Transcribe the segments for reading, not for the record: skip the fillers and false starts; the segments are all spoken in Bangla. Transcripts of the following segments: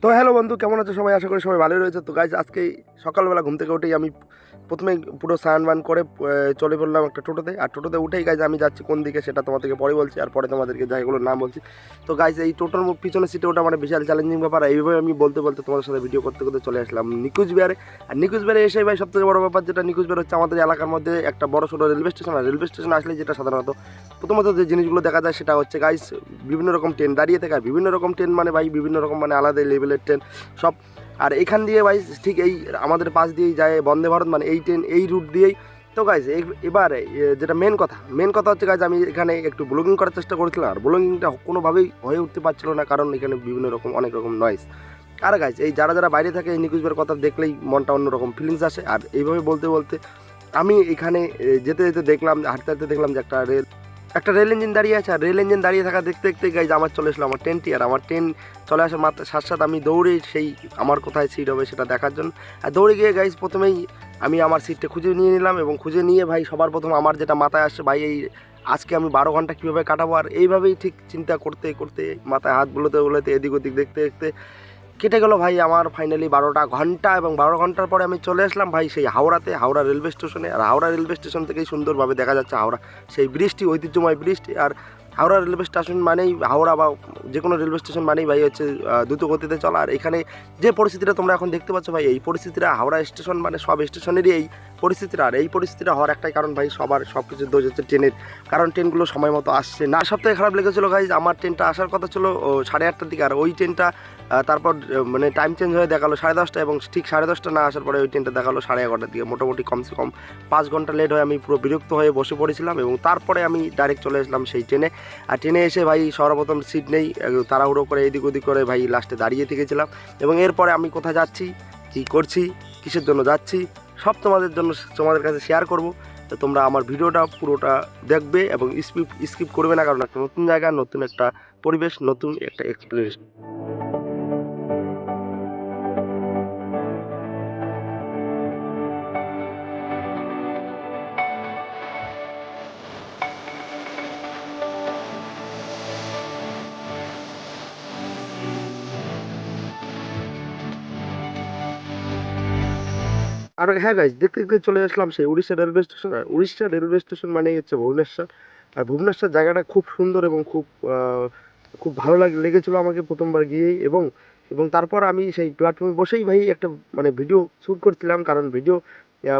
তো হ্যালো বন্ধু, কেমন আছো সবাই? আশা করি সবাই ভালোই রয়েছে। তো গাইজ আজকে সকালবেলা ঘুম থেকে উঠেই আমি প্রথমে পুরো স্নান বান করে চলে পড়লাম একটা টোটোতে। আর টোটোতে উঠেই গাইজ আমি যাচ্ছি কোন দিকে সেটা তোমাদেরকে পরে বলছি, আর পরে তোমাদেরকে জায়গাগুলোর নাম বলছি। তো গাইজ এই টোটোর পিছনে সিটে ওটা মানে বিশাল চ্যালেঞ্জিং ব্যাপার। এইভাবে আমি বলতে বলতে তোমাদের সাথে ভিডিও করতে করতে চলে আসলাম নিকুজ বিহারে। আর নিকুজ বিহারে এসে ভাই সবথেকে বড় ব্যাপার যেটা, নিকুজ বিহার হচ্ছে আমাদের এলাকার মধ্যে একটা বড় ছোটো রেলওয়ে স্টেশন। আর রেলওয়ে স্টেশন আসলে যেটা সাধারণত প্রথমত যে জিনিসগুলো দেখা যায় সেটা হচ্ছে গাইজ বিভিন্ন রকম ট্রেন দাঁড়িয়ে থাকে। আর বিভিন্ন রকম ট্রেন মানে ভাই বিভিন্ন রকম মানে আলাদা লেভেলের ট্রেন সব। আর এখান দিয়ে ভাই ঠিক এই আমাদের পাশ দিয়েই যায় বন্দে ভারত, মানে এই ট্রেন এই রুট দিয়েই। তো গাইজ এবারে যেটা মেন কথা হচ্ছে গাইজ, আমি এখানে একটু ব্লগিং করার চেষ্টা করেছিলাম। আর ব্লগিংটা কোনোভাবেই হয়ে উঠতে পারছিল না, কারণ এখানে বিভিন্ন রকম অনেক রকম নয়েজ। আর গাইজ এই যারা বাইরে থাকে এই নিকুজবের কথা দেখলেই মনটা অন্যরকম ফিলিংস আসে। আর এইভাবে বলতে বলতে আমি এখানে যেতে যেতে দেখলাম, হাঁটতে হাঁটতে দেখলাম যে একটা রেল ইঞ্জিন দাঁড়িয়ে আছে। আর রেল ইঞ্জিন দাঁড়িয়ে থাকা দেখতে দেখতে গাইজ আমার চলে এসলো আমার ট্রেনটি। আর আমার ট্রেন চলে আসার মাত্র সাথে সাথে আমি দৌড়ে সেই আমার কোথায় সিট হবে সেটা দেখার জন্য আর দৌড়ে গিয়ে গাইজ প্রথমেই আমি আমার সিটটা খুঁজে নিয়ে নিলাম। এবং খুঁজে নিয়ে ভাই সবার প্রথম আমার যেটা মাথায় আসছে, ভাই এই আজকে আমি 12 ঘন্টা কীভাবে কাটাবো। আর এইভাবেই ঠিক চিন্তা করতে করতে মাথায় হাত বুলোতে এদিক ওদিক দেখতে দেখতে কেটে গেলো ভাই আমার ফাইনালি 12টা ঘন্টা। এবং 12 ঘন্টার পরে আমি চলে আসলাম ভাই সেই হাওড়া রেলওয়ে স্টেশনে। আর হাওড়া রেলওয়ে স্টেশন থেকেই সুন্দরভাবে দেখা যাচ্ছে হাওড়া সেই ব্রিজটি, ঐতিহ্যময় ব্রিজটি। আর হাওড়া রেলওয়ে স্টেশন মানেই হাওড়া বা যে কোনো রেলওয়ে স্টেশন মানেই ভাই হচ্ছে দ্রুত গতিতে চলা। আর এখানে যে পরিস্থিতিটা তোমরা এখন দেখতে পাচ্ছ ভাই, এই পরিস্থিতিটা হাওড়া স্টেশন মানে সব স্টেশনেরই এই পরিস্থিতিটা। আর এই পরিস্থিতিটা হওয়ার একটাই কারণ ভাই, সব কিছু দোষ হচ্ছে ট্রেনের, কারণ ট্রেনগুলো সময় মতো আসছে না। সবথেকে খারাপ লেগেছিলো গাইজ, আমার ট্রেনটা আসার কথা ছিল 8:30টার দিকে। আর ওই ট্রেনটা তারপর মানে টাইম চেঞ্জ হয়ে দেখালো 10:30টা, এবং ঠিক 10:30টা না আসার পরে ওই ট্রেনটা দেখালো 11:30টার দিকে। মোটামুটি কমসে কম 5 ঘন্টা লেট হয়ে আমি পুরো বিরক্ত হয়ে বসে পড়েছিলাম। এবং তারপরে আমি ডাইরেক্ট চলে আসলাম সেই ট্রেনে। আর ট্রেনে এসে ভাই সর্বপ্রথম সিট নেই, তাড়াহুড়ো করে এদিক ওদিক করে ভাই লাস্টে দাঁড়িয়ে থেকেছিলাম। এবং এরপরে আমি কোথায় যাচ্ছি, কী করছি, কিসের জন্য যাচ্ছি, সব তোমাদের কাছে শেয়ার করব। তো তোমরা আমার ভিডিওটা পুরোটা দেখবে এবং স্কিপ করবে না, কারণ একটা নতুন জায়গা, নতুন একটা পরিবেশ, নতুন একটা এক্সপিরিয়েন্স। আর হ্যাঁ গাইজ, দেখতে দেখতে চলে আসলাম সেই উড়িষ্যা রেলওয়ে স্টেশন। আর উড়িষ্যা রেলওয়ে স্টেশন মানেই হচ্ছে ভুবনেশ্বর। আর ভুবনেশ্বর জায়গাটা খুব সুন্দর এবং খুব ভালো লেগেছিলো আমাকে প্রথমবার গিয়েই। এবং তারপর আমি সেই প্ল্যাটফর্মে বসেই ভাই একটা মানে ভিডিও শ্যুট করছিলাম, কারণ ভিডিও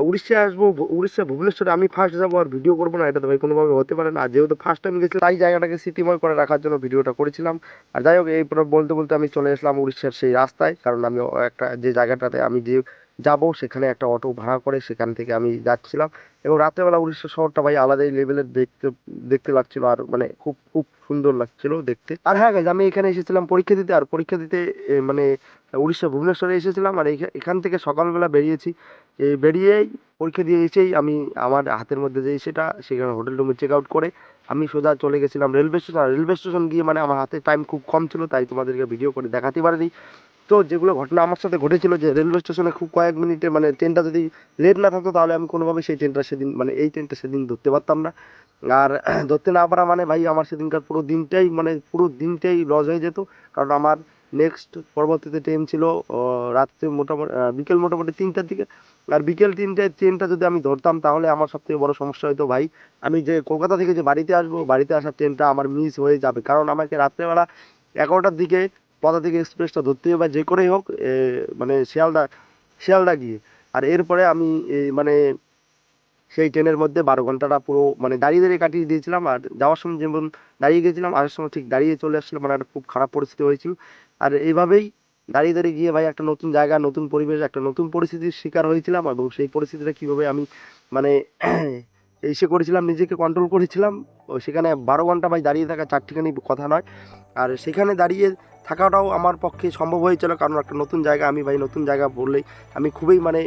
উড়িষ্যা আসবো, উড়িষ্যা ভুবনেশ্বরে আমি ফার্স্ট যাবো আর ভিডিও করবো না, এটা তো ভাই কোনোভাবে হতে পারে না। আর যেহেতু ফার্স্ট টাইম গেছিলাম তাই জায়গাটাকে স্মৃতিময় করে রাখার জন্য ভিডিওটা করেছিলাম। আর যাই হোক, এই বলতে বলতে আমি চলে আসলাম উড়িষ্যার সেই রাস্তায়, কারণ আমি একটা যে জায়গাটাতে আমি যে যাবো সেখানে একটা অটো ভাড়া করে সেখান থেকে আমি যাচ্ছিলাম। এবং রাত্রেবেলা উড়িষ্যা শহরটা ভাই আলাদাই লেভেলের দেখতে দেখতে লাগছিল। আর মানে খুব খুব সুন্দর লাগছিল দেখতে। আর হ্যাঁ গাইজ, আমি এখানে এসেছিলাম পরীক্ষা দিতে। আর পরীক্ষা দিতে মানে উড়িষ্যা ভুবনেশ্বরে এসেছিলাম। আর এখান থেকে সকালবেলা বেরিয়েছি। এই বেরিয়েই পরীক্ষা দিয়ে এসেই আমি আমার হাতের মধ্যে যে সেখানে হোটেল রুমে চেক আউট করে আমি সোজা চলে গেছিলাম রেলওয়ে স্টেশন। আর রেলওয়ে স্টেশন গিয়ে মানে আমার হাতে টাইম খুব কম ছিল, তাই তোমাদেরকে ভিডিও করে দেখাতে পারিনি। তো যেগুলো ঘটনা আমার সাথে ঘটেছিল, যে রেলওয়ে স্টেশনে খুব কয়েক মিনিটে মানে ট্রেনটা যদি লেট না থাকতো তাহলে আমি কোনোভাবে সেই ট্রেনটা সেদিন মানে এই ট্রেনটা সেদিন ধরতে পারতাম না। আর ধরতে না পারা মানে ভাই আমার সেদিনকার পুরো দিনটাই লস হয়ে যেত। কারণ আমার নেক্সট পরবর্তীতে ট্রেন ছিল রাত্রে মোটামুটি বিকেল মোটামুটি 3টার দিকে। আর বিকেল 3টায় ট্রেনটা যদি আমি ধরতাম তাহলে আমার সবথেকে বড় সমস্যা হতো ভাই, আমি যে কলকাতা থেকে যে বাড়িতে আসবো, বাড়িতে আসার ট্রেনটা আমার মিস হয়ে যাবে। কারণ আমাকে রাত্রেবেলা 11টার দিকে পদাতিক এক্সপ্রেসটা ধরতে হবে যে করেই হোক, মানে শিয়ালদা গিয়ে। আর এরপরে আমি মানে সেই ট্রেনের মধ্যে 12 ঘন্টাটা পুরো মানে দাঁড়িয়ে কাটিয়ে দিয়েছিলাম। আর যাওয়ার সময় যেমন দাঁড়িয়ে গেছিলাম, আসার সময় ঠিক দাঁড়িয়ে চলে আসছিলাম, মানে একটা খুব খারাপ পরিস্থিতি হয়েছিল। আর এইভাবেই দাঁড়িয়ে গিয়ে ভাই একটা নতুন জায়গা, নতুন পরিবেশ, একটা নতুন পরিস্থিতির শিকার হয়েছিলাম। এবং সেই পরিস্থিতিটা কীভাবে আমি মানে করেছিলাম, নিজেকে কন্ট্রোল করেছিলাম। সেখানে 12 ঘন্টা ভাই দাঁড়িয়ে থাকা চারটিখানি কথা নয়। আর সেখানে দাঁড়িয়ে থাকাটাও আমার পক্ষে সম্ভব হয়েছিল, কারণ একটা নতুন জায়গা, আমি ভাই নতুন জায়গা বললেই আমি খুবই মানে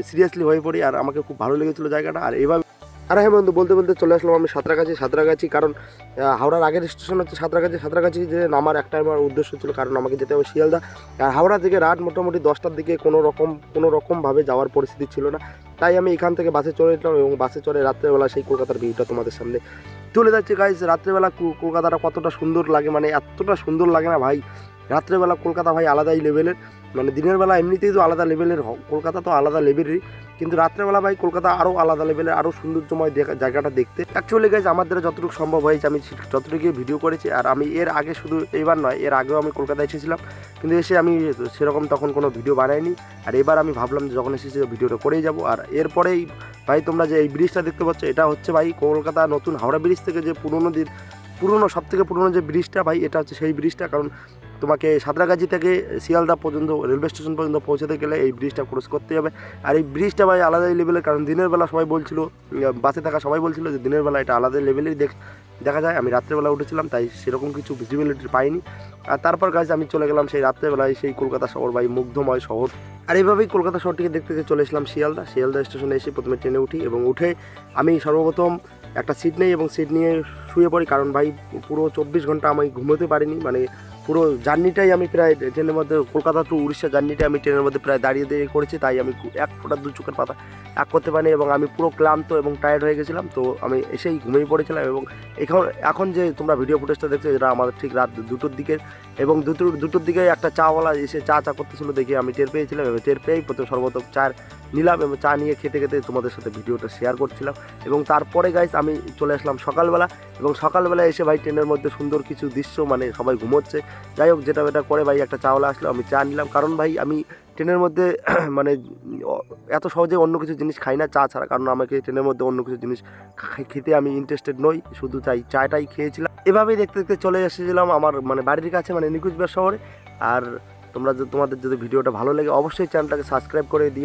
সিরিয়াসলি হয়ে পড়ি। আর আমাকে খুব ভালো লেগেছিলো জায়গাটা। আর এইভাবে আর হ্যাঁ বন্ধু, বলতে বলতে চলে আসলাম আমি সাঁতরাগাছি। কারণ হাওড়ার আগের স্টেশন হচ্ছে সাঁতরাগাছি যে নামার একটা আমার উদ্দেশ্য ছিল, কারণ আমাকে যেতে হবে শিয়ালদা। আর হাওড়া থেকে রাত মোটামুটি 10টার দিকে কোনো রকমভাবে যাওয়ার পরিস্থিতি ছিল না, তাই আমি এখান থেকে বাসে চলে এলাম। এবং বাসে চলে রাত্রেবেলা সেই কলকাতার ভিউটা তোমাদের সামনে তুলে যাচ্ছে গাইজ। রাত্রেবেলা কলকাতাটা কতটা সুন্দর লাগে, মানে এতটা সুন্দর লাগে না ভাই, রাত্রেবেলা কলকাতা ভাই আলাদাই লেভেলের, মানে দিনের বেলা এমনিতেই তো আলাদা লেভেলের, কলকাতা তো আলাদা লেভেলেরই, কিন্তু রাত্রেবেলা ভাই কলকাতা আরও আলাদা লেভেলের, আরও সৌন্দর্যময় জায়গাটা দেখতে। অ্যাকচুয়ালি গাইজ আমার দ্বারা যতটুকু সম্ভব হয়েছে আমি যতটুকু ভিডিও করেছি। আর আমি এর আগে শুধু এইবার নয়, এর আগেও আমি কলকাতায় এসেছিলাম, কিন্তু এসে আমি সেরকম তখন কোনো ভিডিও বানাইনি। আর এবার আমি ভাবলাম যে যখন এসেছি ভিডিওটা করেই যাব। আর এরপরেই ভাই তোমরা যে এই ব্রিজটা দেখতে পাচ্ছ, এটা হচ্ছে ভাই কলকাতা নতুন হাওড়া ব্রিজ থেকে যে পুরনো সব থেকে পুরনো যে ব্রিজটা ভাই, এটা হচ্ছে সেই ব্রিজটা। কারণ তোমাকে সাঁতরাগাছি থেকে শিয়ালদা পর্যন্ত রেলওয়ে স্টেশন পর্যন্ত পৌঁছাতে গেলে এই ব্রিজটা ক্রস করতে হবে। আর এই ব্রিজটা ভাই আলাদাই লেভেলের, কারণ দিনের বেলা সবাই বলছিল, বাসে থাকা সবাই বলছিল যে দিনের বেলা এটা আলাদা লেভেলেরই দেখা যায়। আমি রাত্রেবেলা উঠেছিলাম, তাই সেরকম কিছু ভিজিবিলিটি পাইনি। আর তারপর গাছ আমি চলে গেলাম সেই রাত্রেবেলায় সেই কলকাতা শহর ভাই, মুগ্ধময় শহর। আর এইভাবেই কলকাতা শহরটিকে দেখতে চলে এসলাম শিয়ালদা স্টেশনে। এসে প্রথমে ট্রেনে উঠি এবং উঠে আমি সর্বপ্রথম একটা সিট নেই এবং সিট নিয়ে শুয়ে পড়ি। কারণ ভাই পুরো 24 ঘন্টা আমি ঘুমোতে পারিনি, মানে পুরো জার্নিটাই আমি প্রায় ট্রেনের মধ্যে, কলকাতা টু উড়িষ্যা জার্নিটা আমি ট্রেনের মধ্যে প্রায় দাঁড়িয়ে করেছি। তাই আমি এক ফোঁটা দু চোখের পাতা এক করতে পারিনি এবং আমি পুরো ক্লান্ত এবং টায়ার্ড হয়ে গেছিলাম। তো আমি এসেই ঘুমিয়ে পড়েছিলাম। এবং এখন যে তোমরা ভিডিও ফুটেজটা দেখছো, এটা আমাদের ঠিক রাত 2টোর দিকে, এবং দুটোর দিকে একটা চাওয়ালা এসে চা করতেছিল দেখে আমি টের পেয়েছিলাম। এবং টের পেয়েই সর্বপ্রথম চা নিলাম এবং চা নিয়ে খেতে তোমাদের সাথে ভিডিওটা শেয়ার করছিলাম। এবং তারপরে গাইস আমি চলে আসলাম সকালবেলা, এবং সকালবেলা এসে ভাই ট্রেনের মধ্যে সুন্দর কিছু দৃশ্য, মানে সবাই ঘুমোচ্ছে, যাই হোক যেটা করে ভাই একটা চাওয়ালা আসলো, আমি চা নিলাম। কারণ ভাই আমি ট্রেনের মধ্যে মানে এত সহজে অন্য কিছু জিনিস খাই না চা ছাড়া, কারণ আমাকে ট্রেনের মধ্যে অন্য কিছু জিনিস খেতে আমি ইন্টারেস্টেড নই, শুধু চাটাই খেয়েছিলাম। এভাবেই দেখতে দেখতে চলে এসেছিলাম আমার মানে বাড়ির কাছে, মানে নিকুচবিহার শহরে। আর তোমাদের যদি ভিডিওটা ভালো লাগে অবশ্যই চ্যানেলটাকে সাবস্ক্রাইব করে দিও।